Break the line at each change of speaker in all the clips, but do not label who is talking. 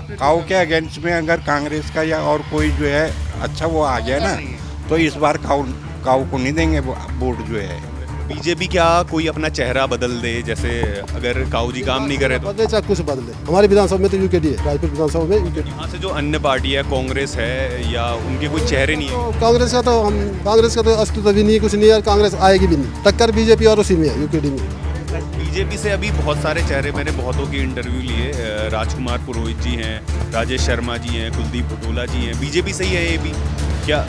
काऊ के अगेंस्ट में अगर कांग्रेस का या और कोई जो है अच्छा वो आ गया ना, तो इस बार काऊ को नहीं देंगे वोट जो है।
बीजेपी क्या कोई अपना चेहरा बदल दे, जैसे अगर काऊ जी काम नहीं करे तो?
बदले चाहे कुछ बदले, हमारी विधानसभा में तो यूकेडी है, रायपुर विधानसभा में यूकेडी।
यहाँ से जो अन्य पार्टी है, कांग्रेस है, या उनके कोई चेहरे नहीं है?
तो कांग्रेस का तो अस्तित्व भी नहीं, कुछ नहीं है, कांग्रेस आएगी भी नहीं। टक्कर बीजेपी और उसी में है, यूकेडी में।
बीजेपी से अभी बहुत सारे चेहरे, मैंने बहुतों के इंटरव्यू लिए, राजकुमार पुरोहित जी हैं, राजेश शर्मा जी हैं, कुलदीप भटोला जी हैं, बीजेपी से ही है ये भी क्या?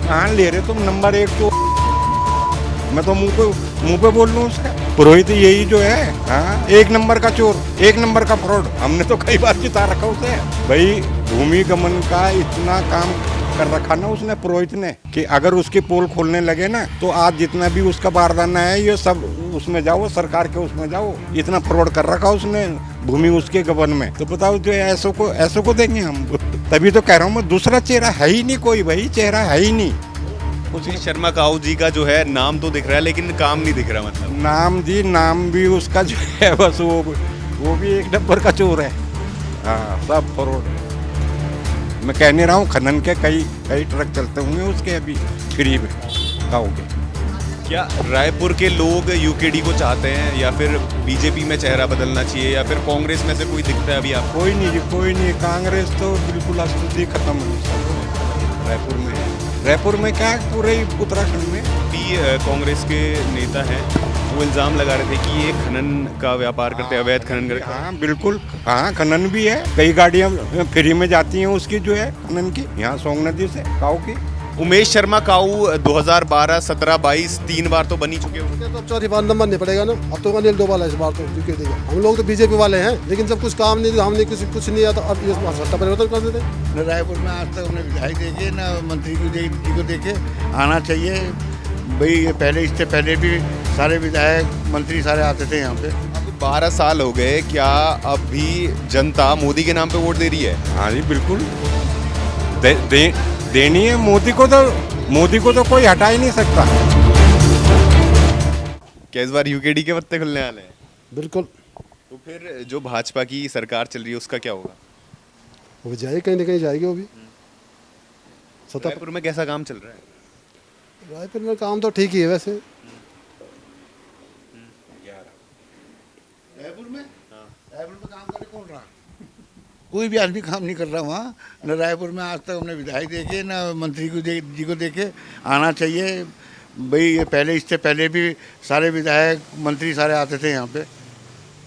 कहाँ ले रहे तुम नंबर 1 तो? मैं तो मुंह पे बोल लूँ उसका। पुरोहित यही जो है, हाँ, 1 नंबर का चोर, 1 नंबर का फ्रॉड। हमने तो कई बार जिता रखा उसे। भाई भूमि गमन का इतना काम कर रखा ना उसने, पुरोहित ने, कि अगर उसके पोल खोलने लगे ना तो आज जितना भी उसका बारदाना है ये सब उसमें जाओ, सरकार के उसमें जाओ। इतना फ्रॉड कर रखा उसने भूमि उसके गबन में। तो बताओ जो ऐसो को देंगे हम? तभी तो कह रहा हूँ मैं, दूसरा चेहरा है ही नहीं कोई, भाई चेहरा है ही नहीं।
उसी शर्मा काऊ जी का जो है नाम तो दिख रहा है लेकिन काम नहीं दिख रहा, मतलब
नाम भी उसका जो है बस वो भी 1 नंबर का चोर है। हाँ, सब फ्रॉड। मैं कह नहीं रहा हूँ, खनन के कई ट्रक चलते होंगे उसके अभी फ्री में गाँव के।
क्या रायपुर के लोग यूकेडी को चाहते हैं, या फिर बीजेपी में चेहरा बदलना चाहिए, या फिर कांग्रेस में से कोई दिखता है अभी आपको?
कोई नहीं। कांग्रेस तो बिल्कुल अस्तित्व खत्म है रायपुर में क्या है, पूरे उत्तराखंड में
भी कांग्रेस के नेता हैं, वो इल्ज़ाम लगा रहे थे कि ये खनन का व्यापार करते हैं, अवैध खनन करते हैं।
हाँ बिल्कुल, हाँ खनन भी है, कई गाड़ियाँ फ्री में जाती हैं उसकी जो है खनन की, यहाँ सोंग नदी से काऊ की।
उमेश शर्मा काऊ 2012, 17, 22 3 बार तो बनी चुके होंगे।
तो अब चौथी बार नंबर नहीं पड़ेगा ना, अब तो अनिल डोभाल है इस बार तो यूकेडी का। हम लोग तो बीजेपी वाले हैं, लेकिन जब कुछ काम नहीं, हमने कुछ नहीं आता, अब ये सत्ता परिवर्तन कर देते।
न रायपुर में आज तक हमने विधायक देखे, न मंत्री को देखे। आना चाहिए भाई, ये इससे पहले भी सारे विधायक मंत्री सारे आते थे यहाँ पे।
12 साल हो गए, क्या अब भी जनता मोदी के नाम पे वोट दे रही है?
हाँ जी बिल्कुल, देनी है। मोदी को तो कोई हटा ही नहीं सकता।
क्या इस बार यूकेडी के पत्ते खुलने वाले हैं?
बिल्कुल।
तो फिर जो भाजपा की सरकार चल रही है उसका क्या होगा?
वो जाएगी, कहीं ना कहीं जाएगी वो भी।
रायपुर में कैसा काम चल रहा है?
रायपुर में काम तो ठीक ही है वैसे।
रायपुर में काम करे कौन रहा? कोई भी आदमी काम नहीं कर रहा वहाँ। न रायपुर में आज तक हमने विधायक देखे, न मंत्री जी को देखे। आना चाहिए भाई, ये इससे पहले भी सारे विधायक मंत्री सारे आते थे यहाँ पे।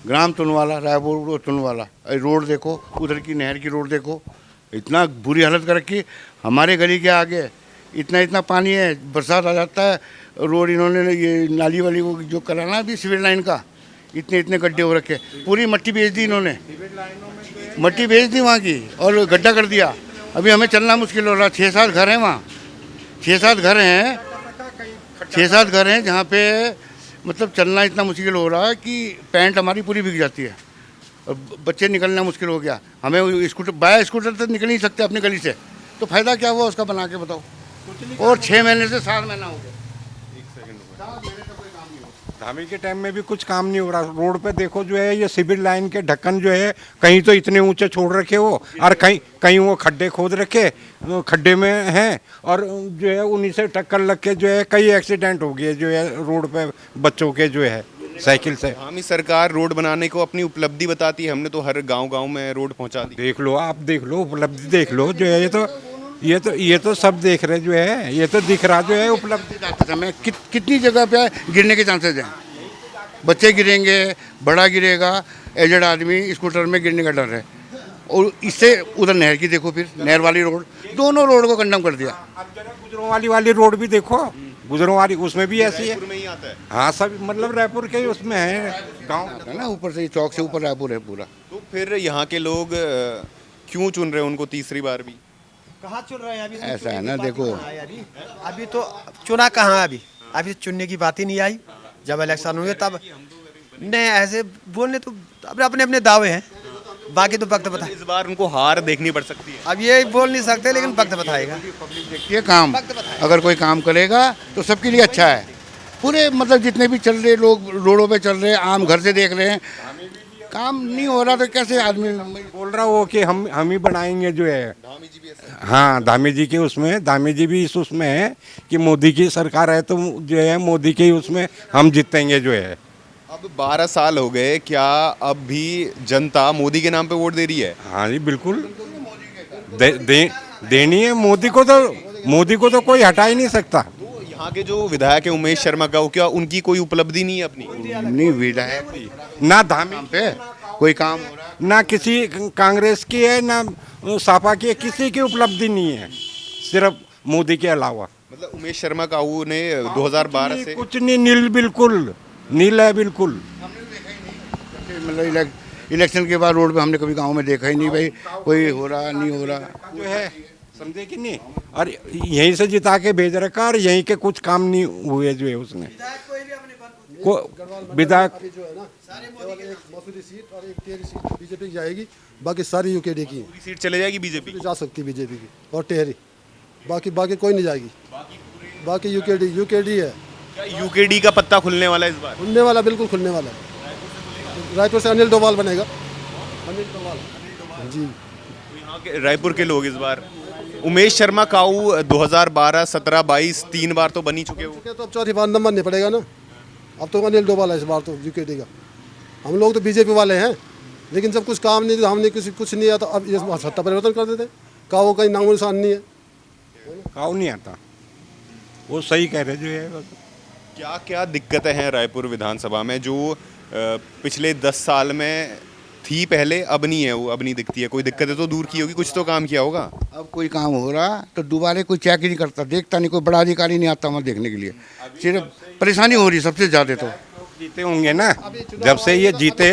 ग्राम तुनवाला, रायपुर तुनवाला रोड देखो, उधर की नहर की रोड देखो, इतना बुरी हालत कर रखी। हमारे गली के आगे इतना पानी है, बरसात आ जाता है, रोड इन्होंने ये नाली वाली वो जो कराना भी सिविल लाइन का, इतने गड्ढे हो रखे, पूरी मट्टी बेच दी इन्होंने, मट्टी बेच दी वहाँ की और गड्ढा कर दिया। अभी हमें चलना मुश्किल हो रहा। 6-7 घर हैं वहाँ, 6-7 घर हैं जहाँ पे मतलब चलना इतना मुश्किल हो रहा है कि पैंट हमारी पूरी भीग जाती है और बच्चे निकलना मुश्किल हो गया। हमें बाय स्कूटर तो निकल नहीं सकते अपनी गली से, तो फायदा क्या हुआ उसका? बना के बताओ। और 6 महीने से 7 महीना हो गया।
धामी के टाइम में भी कुछ काम नहीं हो रहा। रोड पे देखो जो है ये सिविल लाइन के ढक्कन जो है कहीं तो इतने ऊंचे छोड़ रखे हो, और कहीं वो खड्डे खोद रखे, खड्डे में हैं, और जो है उन्हीं से टक्कर लग के जो है कई एक्सीडेंट हो गए जो है रोड पे बच्चों के जो है साइकिल से।
हमारी सरकार रोड बनाने को अपनी उपलब्धि बताती है, हमने तो हर गांव में रोड पहुंचा दी।
देख लो, आप देख लो, उपलब्धि देख लो जो है, ये तो सब देख रहे जो है, ये तो दिख रहा जो है उपलब्धि।
जाते समय कितनी जगह पे गिरने के चांसेस हैं। बच्चे गिरेंगे, बड़ा गिरेगा, एजड आदमी स्कूटर में गिरने का डर है। और इससे उधर नहर की देखो, फिर नहर वाली रोड, दोनों रोड को कंडम कर दिया।
अब जरा गुजरों वाली रोड भी देखो, गुजरों वाली उसमें भी ऐसी है।
में ही आता है।
हाँ, सब मतलब रायपुर के उसमें है गाँव
है ना, ऊपर से चौक से ऊपर रायपुर है पूरा।
तो फिर यहाँ के लोग क्यों चुन रहे हैं उनको तीसरी बार भी?
कहाँ चुन रहे हैं अभी?
ऐसा है ना, देखो
अभी तो चुना कहाँ, अभी चुनने की बात ही नहीं आई। जब इलेक्शन हुए तब नहीं, ऐसे बोलने तो अपने अपने दावे हैं, बाकी तो वक्त बता।
इस बार उनको हार देखनी पड़ सकती है।
अब ये बोल नहीं सकते, लेकिन वक्त बताएगा।
ये काम अगर कोई काम करेगा तो सबके लिए अच्छा है। पूरे मतलब जितने भी चल रहे लोग रोडों पे चल रहे हैं, आम घर से देख रहे हैं, काम नहीं हो रहा तो कैसे आदमी
बोल रहा हो कि हम ही बनाएंगे जो है। हाँ, धामी जी के उसमें, धामी जी भी इस उसमें है कि मोदी की सरकार है तो जो है मोदी के उसमें हम जीतेंगे जो है।
अब 12 साल हो गए, क्या अब भी जनता मोदी के नाम पे वोट दे रही है?
हाँ जी बिल्कुल, देनी है मोदी को तो कोई हटा ही नहीं सकता।
तो यहाँ के जो विधायक है उमेश शर्मा का, क्या उनकी कोई उपलब्धि नहीं है अपनी?
नहीं विधायक
ना धामी
पे कोई काम हो रहा है
ना किसी कांग्रेस की है ना सपा की है, किसी की उपलब्धि नहीं है, सिर्फ मोदी के अलावा।
मतलब उमेश शर्मा काऊ ने 2012 से
कुछ नहीं, नील, बिल्कुल नील है बिल्कुल।
मतलब इलेक्शन के बाद रोड पे हमने कभी गांव में देखा ही नहीं भाई कोई हो रहा नहीं हो रहा
जो है समझे कि नहीं, और यहीं से जिता के भेज रखा और यहीं के कुछ काम नहीं हुए जो है उसने को विधायक।
अभी जो है ना केवल एक मसूरी सीट और एक टेहरी सीट बीजेपी की जाएगी, बाकी सारी यूकेडी की है।
पूरी सीट चले जाएगी बीजेपी की?
जा सकती है बीजेपी की और टेहरी, बाकी कोई नहीं जाएगी, बाकी यूकेडी है।
क्या यूकेडी का पत्ता खुलने वाला है इस बार?
खुलने वाला, बिल्कुल खुलने वाला है। रायपुर से अनिल डोभाल बनेगा, अनिल डोभाल जी।
तो यहाँ के रायपुर के लोग इस बार उमेश शर्मा काऊ 2012, 17, 22 3 बार तो बनी चुके हो।
तो अब चौथी बार नंबर नहीं पड़ेगा ना, अब तो अनिल डोभाल है इस बार तो यूकेडी का। हम लोग तो बीजेपी वाले हैं, लेकिन जब कुछ काम नहीं, हमने कुछ नहीं आता, अब ये सत्ता परिवर्तन कर देते। काऊ का नामो निशान नहीं है,
काऊ नहीं आता, वो सही कह रहे जो है।
क्या क्या दिक्कतें हैं रायपुर विधानसभा में जो पिछले 10 साल में थी पहले, अब नहीं है, वो अब नहीं दिखती है? कोई दिक्कतें तो दूर की होगी, कुछ तो काम किया होगा।
अब कोई काम हो रहा तो दोबारा कोई चेक ही नहीं करता, देखता नहीं, कोई बड़ा अधिकारी नहीं आता वहाँ देखने के लिए। सिर्फ परेशानी हो रही सबसे ज़्यादा तो।
जीते होंगे ना, जब से ये जीते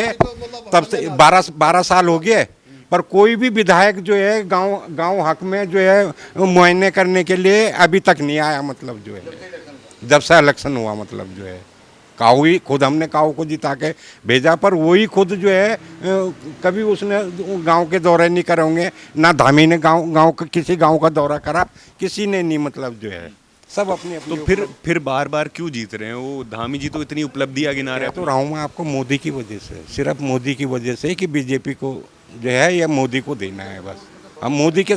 तब से 12 साल हो गए, पर कोई भी विधायक जो है गांव हक में जो है मुआयने करने के लिए अभी तक नहीं आया। मतलब जो है जब से इलेक्शन हुआ, मतलब जो है काऊ ही खुद, हमने काऊ को जिता के भेजा, पर वही खुद जो है कभी उसने गांव के दौरे नहीं करे होंगे, ना धामी ने गांव का किसी गांव का दौरा करा, किसी ने नहीं। मतलब जो है सब अपनी
तो फिर बार बार क्यों जीत रहे हैं वो? धामी जी तो इतनी उपलब्धियां गिना रहे हैं।
तो रहा हूँ मैं आपको मोदी की वजह से, सिर्फ मोदी की वजह से कि बीजेपी को जो है या मोदी को देना है बस। हम मोदी के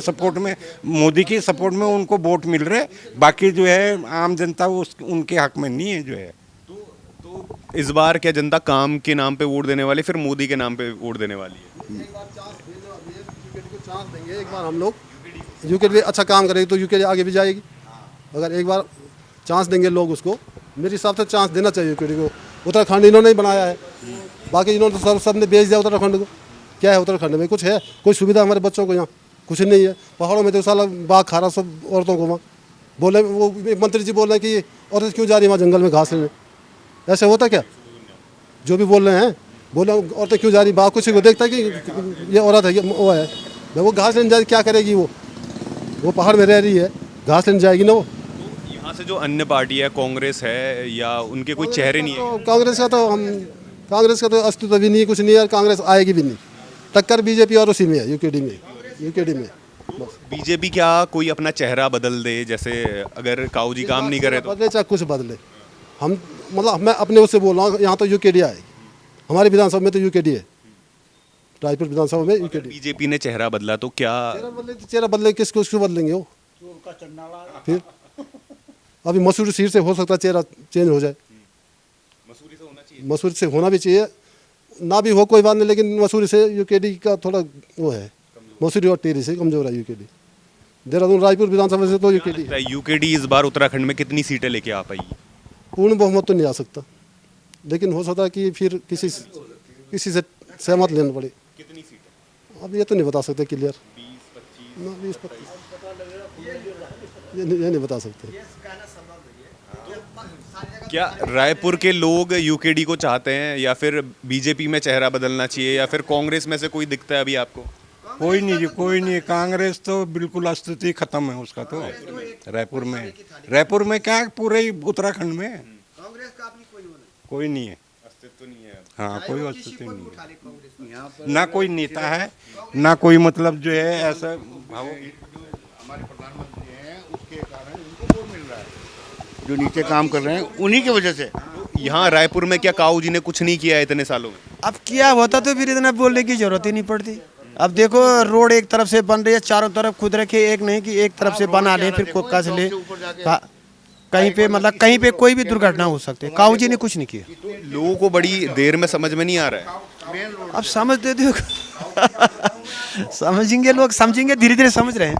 सपोर्ट में उनको वोट मिल रहे, बाकी जो है आम जनता उनके हक में नहीं है जो है।
तो इस बार क्या जनता काम के नाम पे वोट देने वाली, फिर मोदी के नाम पे वोट देने वाली है?
चांस देंगे एक बार हम लोग, यूकेडी अच्छा काम करेगी तो यूकेडी आगे भी जाएगी। अगर एक बार चांस देंगे लोग उसको, मेरे हिसाब से चांस देना चाहिए यूकेडी को। उत्तराखंड इन्होंने ही बनाया है, बाकी इन्होंने तो सब ने बेच दिया उत्तराखंड को। क्या है उत्तराखंड में? कुछ है? कोई सुविधा हमारे बच्चों को यहाँ कुछ नहीं है। पहाड़ों में तो साला बाघ खा रहा सब औरतों को। वहाँ बोले वो मंत्री जी बोल रहे हैं कि औरत क्यों जा रही है वहाँ जंगल में घास लेने? ऐसे होता क्या? जो भी बोल रहे हैं, बोले औरतें क्यों जा रही, बाघ कुछ को देखता है कि ये औरत है, ये वो है, वो घास लेने जाए, क्या करेगी वो पहाड़ में रह रही है, घास लेने जाएगी ना वो।
यहाँ से जो अन्य पार्टी है, कांग्रेस है, या उनके कोई चेहरे नहीं है?
तो कांग्रेस का तो अस्तित्व भी नहीं, कुछ नहीं है, कांग्रेस आएगी भी नहीं। टक्कर बीजेपी और उसी में है, यूकेडी में बस।
बीजेपी क्या कोई अपना चेहरा बदल दे, जैसे अगर काऊ जी काम नहीं करे तो?
बदले चाहे कुछ बदले, हम मतलब मैं अपने उससे बोल रहा हूँ, यहाँ तो यूकेडी आएगी। हमारी विधानसभा में तो यूकेडी है, रायपुर विधानसभा में यूकेडी।
बीजेपी ने चेहरा बदला तो क्या?
चेहरा बदले किसको बदलेंगे वो? फिर अभी मसूरी सीट से हो सकता है चेहरा चेंज हो जाए। मसूरी से होना भी चाहिए, ना भी हो कोई बात नहीं, लेकिन मसूरी से यूकेडी का थोड़ा वो है, मसूरी और टेहरी से कमजोर है यूकेडी। देहरादून रायपुर विधानसभा से तो
यूकेडी इस बार उत्तराखंड में कितनी सीटें लेके आ पाई?
पूर्ण बहुमत तो नहीं आ सकता, लेकिन हो सकता है कि फिर किसी से सहमत लेना पड़े।
कितनी सीटें?
अब ये तो नहीं बता सकते क्लियर, 20-25 ये नहीं बता सकते।
क्या रायपुर के लोग यूकेडी को चाहते हैं, या फिर बीजेपी में चेहरा बदलना चाहिए, या फिर कांग्रेस में से कोई दिखता है अभी आपको?
कोई नहीं जी, कोई नहीं। कांग्रेस तो बिल्कुल अस्तित्व खत्म है उसका तो रायपुर में क्या, पूरे ही उत्तराखंड में
कांग्रेस का अपनी
कोई नहीं है,
अस्तित्व नहीं है।
हाँ कोई अस्तित्व नहीं है, ना कोई नेता है, ना कोई मतलब जो है ऐसा
हमारे प्रधानमंत्री हैं उसके कारण उनको वोट मिल रहा है, जो नीचे काम कर रहे हैं उन्हीं की वजह से।
यहाँ रायपुर में क्या काऊ जी ने कुछ नहीं किया है इतने सालों में?
अब किया होता तो फिर इतना बोलने की जरूरत ही नहीं पड़ती। अब देखो रोड एक तरफ से बन रही है, चारों तरफ खुद रखे, एक नहीं कि एक तरफ से बना ले फिर को कस ले। कहीं पे मतलब कहीं पे कोई भी दुर्घटना हो सकती है। काऊ जी ने कुछ नहीं किया।
लोगों को बड़ी देर में समझ में नहीं आ रहा है।
अब समझ देते हो समझेंगे लोग, समझेंगे, धीरे धीरे समझ रहे हैं।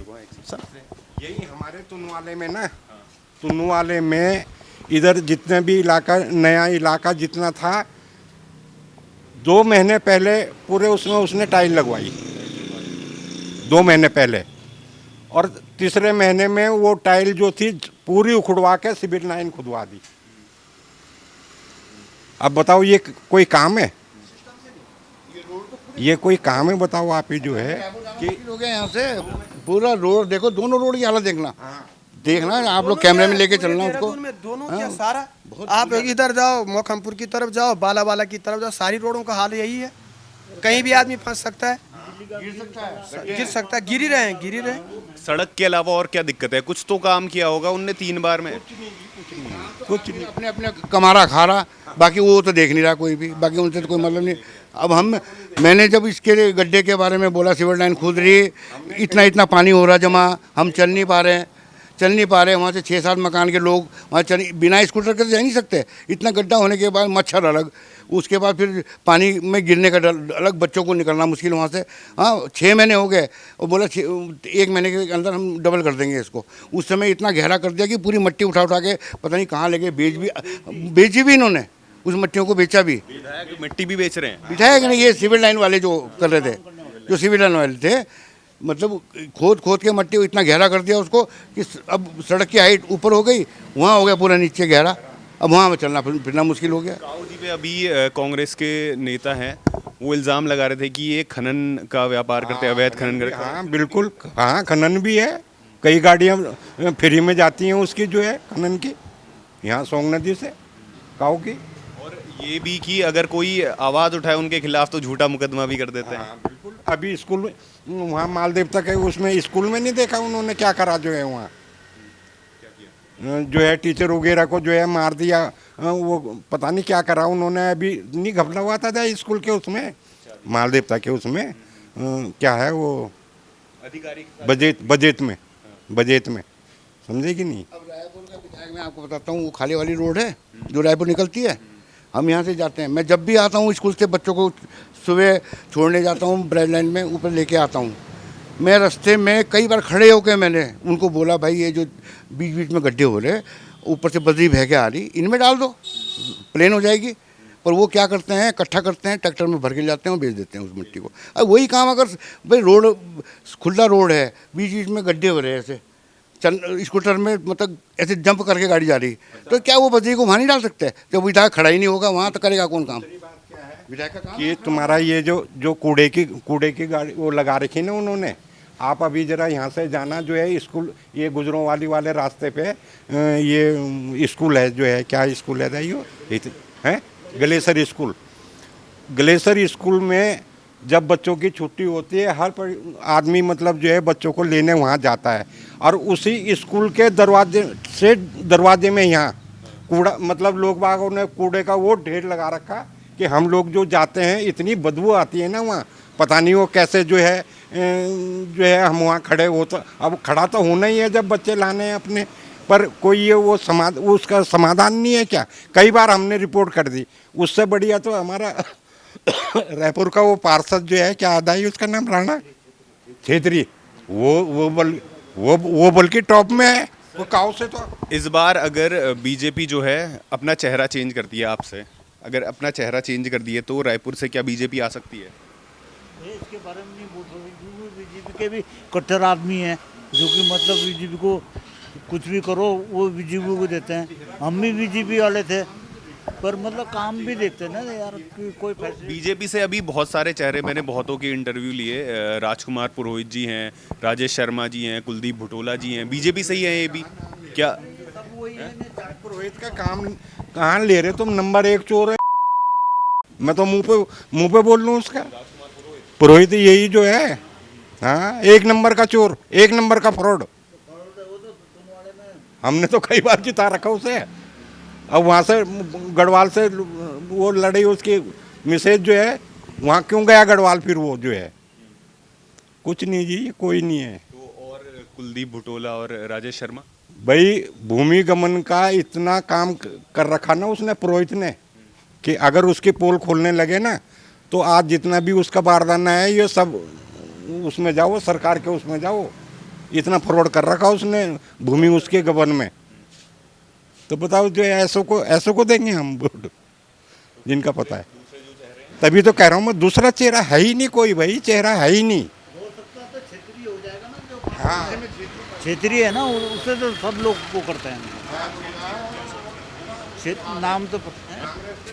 यही हमारे तुनवाले में ना, तुनवाले में इधर जितने भी इलाका, नया इलाका जितना था, 2 महीने पहले पूरे उसमें उसने टाइल लगवाई, 2 महीने पहले। और तीसरे महीने में वो टाइल जो थी पूरी उखड़वा के सिविल लाइन खुदवा दी। अब बताओ ये कोई काम है? ये कोई काम है? बताओ आप ही जो है कि
हो गया यहाँ से पूरा रोड देखो, दोनों रोड की हालत देखना, देखना आप लोग कैमरे में लेके चलना उसको।
देहरादून में दोनों क्या सारा, आप इधर जाओ मोखमपुर की तरफ जाओ, बाला की तरफ जाओ, सारी रोडों का हाल यही है। कहीं भी आदमी फंस सकता है, गिर सकता है, गिर ही रहे हैं।
सड़क के अलावा और क्या दिक्कत है? कुछ तो काम किया होगा उनने 3 बार में।
कुछ नहीं।
अपने अपने कमारा खा रहा, बाकी वो तो देख नहीं रहा कोई भी, बाकी उनसे तो कोई मतलब नहीं। अब मैंने जब इसके गड्ढे के बारे में बोला, सिविल लाइन खुद रही, इतना पानी हो रहा जमा, हम चल नहीं पा रहे। वहाँ से 6-7 मकान के लोग वहाँ बिना स्कूटर के जा नहीं सकते। इतना गड्ढा होने के बाद मच्छर अलग, उसके बाद फिर पानी में गिरने का डर अलग, बच्चों को निकलना मुश्किल वहाँ से। हाँ 6 महीने हो गए और बोला 1 महीने के अंदर हम डबल कर देंगे इसको। उस समय इतना गहरा कर दिया कि पूरी मट्टी उठा के पता नहीं कहाँ ले गए, बेची भी इन्होंने, उस मट्टियों को बेचा भी।
विधायक मिट्टी भी बेच रहे हैं।
विधायक नहीं, ये सिविल लाइन वाले जो कर रहे थे, जो सिविल लाइन वाले थे, मतलब खोद के मट्टी इतना गहरा कर दिया उसको कि अब सड़क की हाइट ऊपर हो गई, वहाँ हो गया पूरा नीचे गहरा, अब वहाँ में चलना फिरना मुश्किल हो गया।
राहुल जी पे अभी कांग्रेस के नेता हैं, वो इल्ज़ाम लगा रहे थे कि ये खनन का व्यापार करते हैं, अवैध खनन करते हैं।
हाँ बिल्कुल, हाँ खनन भी है, कई गाड़ियाँ फ्री में जाती हैं उसकी जो है खनन की, यहाँ सोंग नदी से काऊ की।
और ये भी कि अगर कोई आवाज़ उठाए उनके खिलाफ तो झूठा मुकदमा भी कर देते हैं।
हाँ बिल्कुल। अभी स्कूल में वहाँ मालदेवता के उसमें स्कूल में नहीं देखा उन्होंने क्या करा जो है वहाँ, जो है टीचर वगैरह को जो है मार दिया, वो पता नहीं क्या करा उन्होंने। अभी नहीं घपला हुआ था स्कूल के उसमें, मालदेवता के उसमें क्या है वो
अधिकारी
बजट में समझे कि नहीं।
अब रायपुर का विधायक मैं आपको बताता हूँ, वो खाली वाली रोड है जो रायपुर निकलती है, हम यहाँ से जाते हैं। मैं जब भी आता हूँ स्कूल से बच्चों को सुबह छोड़ने जाता हूँ, ब्रेड लाइन में ऊपर लेके आता हूँ, मैं रास्ते में कई बार खड़े होकर मैंने उनको बोला, भाई ये जो बीच में गड्ढे हो रहे, ऊपर से बजरी बह के आ रही, इनमें डाल दो, प्लेन हो जाएगी। पर वो क्या करते हैं, इकट्ठा करते हैं, ट्रैक्टर में भर के जाते हैं और बेच देते हैं उस मिट्टी को। अब वही काम अगर भाई रोड खुला रोड है, बीच में गड्ढे हो रहे हैं, ऐसे स्कूटर में मतलब ऐसे जंप करके गाड़ी जा रही, तो क्या वो बजरी को वहाँ नहीं डाल सकते? जब विधायक खड़ा ही नहीं होगा वहाँ, तो करेगा कौन काम? विधायक का काम।
ये तुम्हारा ये जो कूड़े की गाड़ी वो लगा रखी ना उन्होंने, आप अभी जरा यहाँ से जाना जो है स्कूल, ये गुजरों वाले रास्ते पे ये स्कूल है जो है, क्या स्कूल है यो है ग्लेशियर स्कूल। ग्लेशियर स्कूल में जब बच्चों की छुट्टी होती है, हर आदमी मतलब जो है बच्चों को लेने वहाँ जाता है, और उसी स्कूल के दरवाजे में यहाँ कूड़ा, मतलब लोग बागों ने कूड़े का वो ढेर लगा रखा कि हम लोग जो जाते हैं इतनी बदबू आती है ना वहाँ, पता नहीं वो कैसे जो है हम वहाँ खड़े हो, तो अब खड़ा तो होना ही है जब बच्चे लाने हैं अपने, पर कोई ये वो उसका समाधान नहीं है क्या? कई बार हमने रिपोर्ट कर दी। उससे बढ़िया तो हमारा रायपुर का वो पार्षद जो है, क्या आदा ही उसका नाम, राणा छेत्री, वो बल्कि टॉप में है वो काऊ से। तो
इस बार अगर बीजेपी जो है अपना चेहरा चेंज करती है, आपसे अगर अपना चेहरा चेंज कर दिए, तो रायपुर से क्या बीजेपी आ सकती है?
इसके बारे में नहीं बोल सकते, क्योंकि बीजेपी के भी कट्टर आदमी हैं, जो कि मतलब बीजेपी को कुछ भी करो वो बीजेपी को देते हैं। हम भी बीजेपी वाले थे, पर मतलब काम भी देखते हैं ना यार, कोई फैसले।
बीजेपी से अभी बहुत सारे चेहरे, मैंने बहुतों के इंटरव्यू लिए, राजकुमार पुरोहित जी हैं, राजेश शर्मा जी हैं, कुलदीप भुटोला जी हैं, बीजेपी से ही है ये भी क्या?
पुरोहित का काम कहाँ ले रहे तुम? नंबर 1 चोर है, मैं तो मुंह पे बोल लूँ उसका। पुरोहित यही जो है, हाँ 1 नंबर का चोर, 1 नंबर का फ्रॉड। हमने तो कई बार जिता रखा उसे। अब वहाँ से गढ़वाल से वो लड़ाई उसकी मिसेज जो है वहाँ क्यों गया गढ़वाल, फिर वो जो है कुछ नहीं जी, कोई नहीं है।
तो और कुलदीप भुटोला और राजेश शर्मा,
भाई भूमि गमन का इतना काम कर रखा ना उसने, पुरोहित ने, कि अगर उसकी पोल खोलने लगे ना तो आज जितना भी उसका बारदाना है ये सब उसमें जाओ, सरकार के उसमें जाओ। इतना फॉरवर्ड कर रखा उसने भूमि उसके गबन में। तो बताओ जो ऐसों को देंगे हम वोट, जिनका पता है। तभी तो कह रहा हूँ मैं, दूसरा चेहरा है ही नहीं कोई, भाई चेहरा है ही नहीं।
क्षेत्रीय है ना, उससे तो सब लोग को करते हैं। नाम तो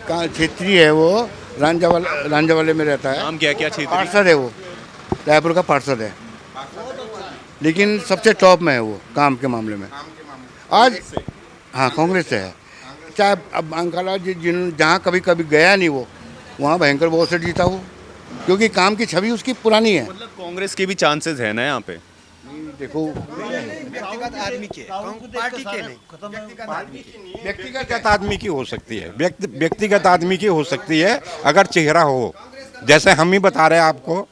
कहाँ क्षेत्रीय है वो, रांझावाले में रहता है।
नाम क्या क्षेत्र?
पार्षद है वो, रायपुर का पार्षद है, लेकिन सबसे टॉप में है वो काम के मामले में आज। हाँ, कांग्रेस से है। चाहे अब अंकाला जहाँ कभी गया नहीं वो, वहाँ भयंकर बहुत से जीता वो, क्योंकि काम की छवि उसकी पुरानी है।
मतलब कांग्रेस के भी चांसेस है ना यहाँ पे?
देखो,
व्यक्तिगत आदमी के, पार्टी के नहीं,
व्यक्तिगत आदमी की हो सकती है, व्यक्तिगत आदमी की हो सकती है अगर चेहरा हो, जैसे हम ही बता रहे हैं आपको।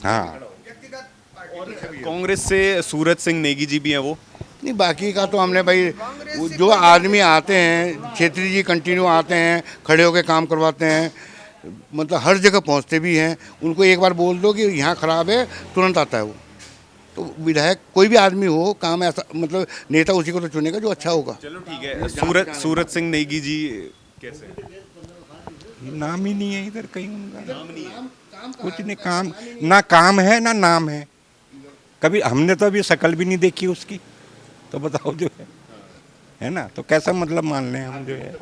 हाँ,
कांग्रेस से सूरज सिंह नेगी जी भी हैं वो।
नहीं, बाकी का तो हमने भाई जो आदमी आते हैं, छेत्री जी कंटिन्यू आते हैं, खड़े होकर काम करवाते हैं, मतलब हर जगह पहुंचते भी हैं। उनको एक बार बोल दो कि यहाँ खराब है, तुरंत आता है वो। तो विधायक कोई भी आदमी हो, काम ऐसा, मतलब नेता उसी को तो चुनेगा जो अच्छा होगा।
चलो ठीक है। सूरज सिंह नेगी जी कैसे हैं?
नाम ही नहीं है इधर कहीं उनका, कुछ नहीं, काम है ना नाम है। कभी हमने तो अभी शक्ल भी नहीं देखी उसकी, तो बताओ जो है ना, तो कैसा मतलब मान लें हम जो है।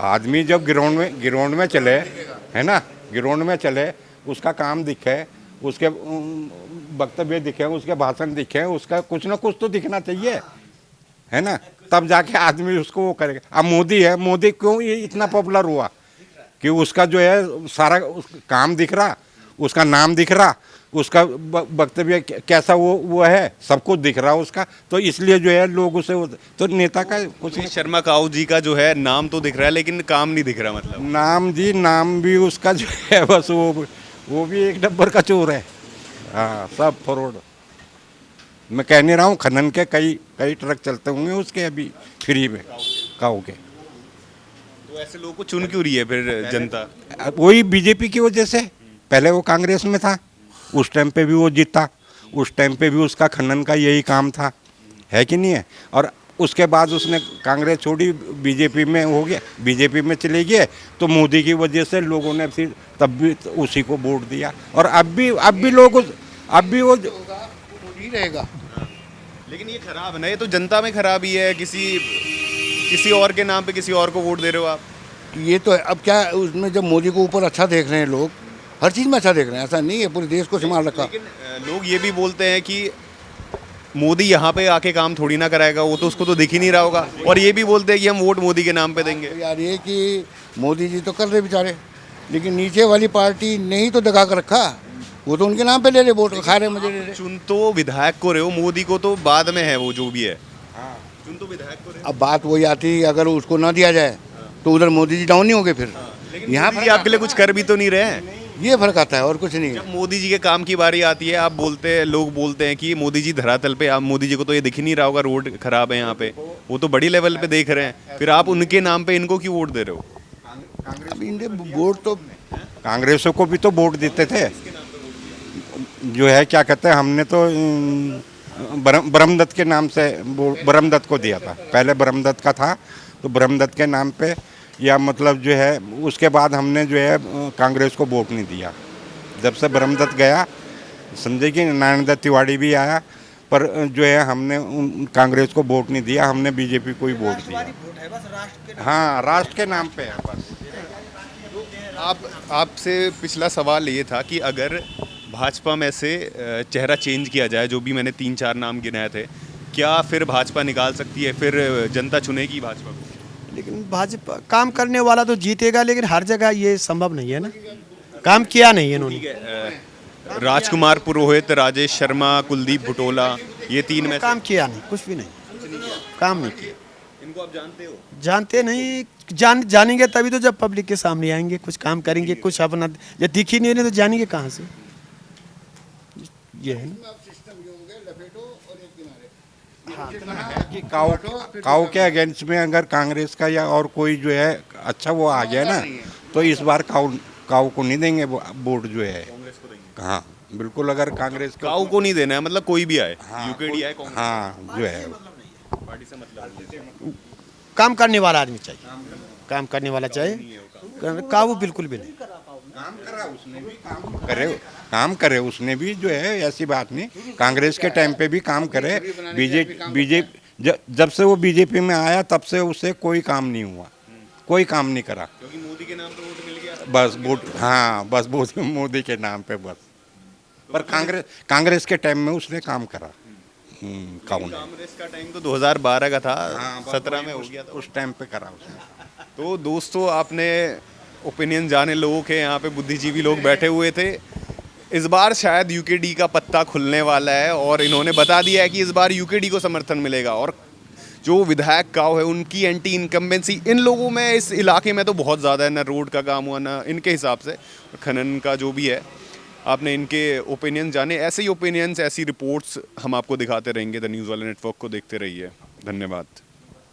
आदमी जब गिरोंड में चले, है ना, गिरोंड में चले, उसका काम दिखे, उसके वक्तव्य दिखे, उसके भाषण दिखे, उसका कुछ ना कुछ तो दिखना चाहिए, है ना, तब जाके आदमी उसको वो करेगा। अब मोदी है, मोदी क्यों ये इतना पॉपुलर हुआ कि उसका जो है सारा काम दिख रहा, उसका नाम दिख रहा, उसका वक्तव्य कैसा वो है, सब कुछ दिख रहा उसका, तो इसलिए जो है लोग उसे, तो नेता का कुछ नहीं।
शर्मा काऊ जी का जो है नाम तो दिख रहा है लेकिन काम नहीं दिख रहा। मतलब
नाम भी उसका जो है बस वो भी एक नंबर का चोर है। हाँ, सब फॉरवर्ड। मैं कह नहीं रहा हूँ, खनन के कई ट्रक चलते होंगे उसके अभी फ्री में काऊ के।
तो ऐसे लोगों को चुन क्यों रही है फिर जनता?
वही बीजेपी की वजह से। पहले वो कांग्रेस में था, उस टाइम पे भी वो जीता, उस टाइम पे भी उसका खनन का यही काम था, है कि नहीं है। और उसके बाद उसने कांग्रेस छोड़ी, बीजेपी में हो गया, बीजेपी में चले गए, तो मोदी की वजह से लोगों ने फिर तब भी उसी को वोट दिया। और अब भी लोग अब भी वो
मोदी रहेगा।
लेकिन ये खराब है ना, ये तो जनता में खराबी है। किसी और के नाम पे किसी और को वोट दे रहे हो आप।
ये तो है। अब क्या उसमें जब मोदी को ऊपर अच्छा देख रहे हैं लोग, हर चीज़ में अच्छा देख रहे हैं, ऐसा नहीं है, पूरे देश को संभाल रखा।
लेकिन लोग ये भी बोलते हैं कि मोदी यहाँ पे आके काम थोड़ी ना कराएगा, वो तो उसको तो दिख ही नहीं रहा होगा। और ये भी बोलते हैं कि हम वोट मोदी के नाम पे देंगे।
यार ये कि मोदी जी तो कर रहे बेचारे, लेकिन नीचे वाली पार्टी ने ही तो दगा कर रखा, वो तो उनके नाम पे ले रहे वोट, खा रहे, मजे ले रहे।
चुन तो विधायक को रहे हो, मोदी को तो बाद में है, वो जो भी है। चुन तो विधायक को रहे हो।
अब बात वही आती है, अगर उसको ना दिया जाए तो उधर मोदी जी डाउन नहीं होंगे फिर।
यहाँ पर आपके लिए कुछ कर भी तो नहीं रहे हैं।
ये फर्क आता है और कुछ नहीं है।
जब मोदी जी के काम की बारी आती है, लोग बोलते हैं कि मोदी जी धरातल पे, आप मोदी जी को तो ये दिख ही नहीं रहा होगा, रोड खराब है यहाँ पे, वो तो बड़ी लेवल पे देख रहे हैं, फिर आप उनके नाम पे इनको क्यों वोट दे रहे हो?
वोट तो
कांग्रेसों को भी तो वोट देते थे, जो है क्या कहते हैं, हमने तो ब्रह्मदत्त के नाम से ब्रह्मदत्त को दिया था। पहले ब्रह्मदत्त का था, तो ब्रह्मदत्त के नाम पे, या मतलब जो है उसके बाद हमने जो है कांग्रेस को वोट नहीं दिया। जब से ब्रह्मदत्त गया, समझे कि नारायण दत्त तिवारी भी आया, पर जो है हमने कांग्रेस को वोट नहीं दिया, हमने बीजेपी को ही वोट दिया। हाँ, राष्ट्र के नाम पे है बस।
आपसे पिछला सवाल ये था कि अगर भाजपा में से चेहरा चेंज किया जाए, जो भी मैंने 3-4 नाम गिनाए थे, क्या फिर भाजपा निकाल सकती है, फिर जनता चुनेगी भाजपा को?
लेकिन भाजपा काम करने वाला तो जीतेगा, लेकिन हर जगह ये संभव नहीं है ना, काम किया नहीं है इन्होंने।
राजकुमार पुरोहित, राजेश शर्मा, कुलदीप भुटोला, ये 3 में
काम किया नहीं, कुछ भी नहीं, काम नहीं किया।
इनको आप जानते हो?
जानते नहीं, जानेंगे तभी तो जब पब्लिक के सामने आएंगे, कुछ काम करेंगे, कुछ अपना जब दिख ही नहीं रहे तो जानेंगे कहाँ से। ये है ना
कि काऊ के अगेंस्ट में अगर कांग्रेस का या और कोई जो है अच्छा वो आ गया ना, तो इस बार काऊ को नहीं देंगे वोट जो है। हाँ बिल्कुल, अगर कांग्रेस
काऊ को नहीं देना है, मतलब कोई भी आए,
हाँ,
यूकेडी आए, कांग्रेस
हाँ जो है
पार्टी से मतलब
काम करने वाला आदमी चाहिए, काम करने वाला चाहिए, काबू बिल्कुल भी नहीं।
काम करे उसने भी जो है, ऐसी बात नहीं, कांग्रेस के टाइम पे भी काम करे। बीजेपी जब से वो बीजेपी में आया तब से उसे कोई काम नहीं हुआ, कोई काम नहीं करा,
क्योंकि मोदी के नाम पे वोट मिल गया।
बस वोट, हाँ बस वोट मोदी के नाम पे बस। पर कांग्रेस के टाइम में उसने काम करा।
कांग्रेस का टाइम तो 2012 का था, 17 में हो गया था,
उस टाइम पे करा उसने।
तो दोस्तों आपने ओपिनियन जाने, लोगों के यहाँ पे बुद्धिजीवी लोग बैठे हुए थे। इस बार शायद यूकेडी का पत्ता खुलने वाला है और इन्होंने बता दिया है कि इस बार यूकेडी को समर्थन मिलेगा। और जो विधायक काऊ है उनकी एंटी इनकम्बेंसी इन लोगों में, इस इलाके में तो बहुत ज़्यादा है, ना रोड का काम हुआ ना इनके हिसाब से खनन का जो भी है। आपने इनके ओपिनियन जाने, ऐसे ही ओपिनियंस, ऐसी रिपोर्ट्स हम आपको दिखाते रहेंगे। द न्यूज़ वाले नेटवर्क को देखते रहिए। धन्यवाद।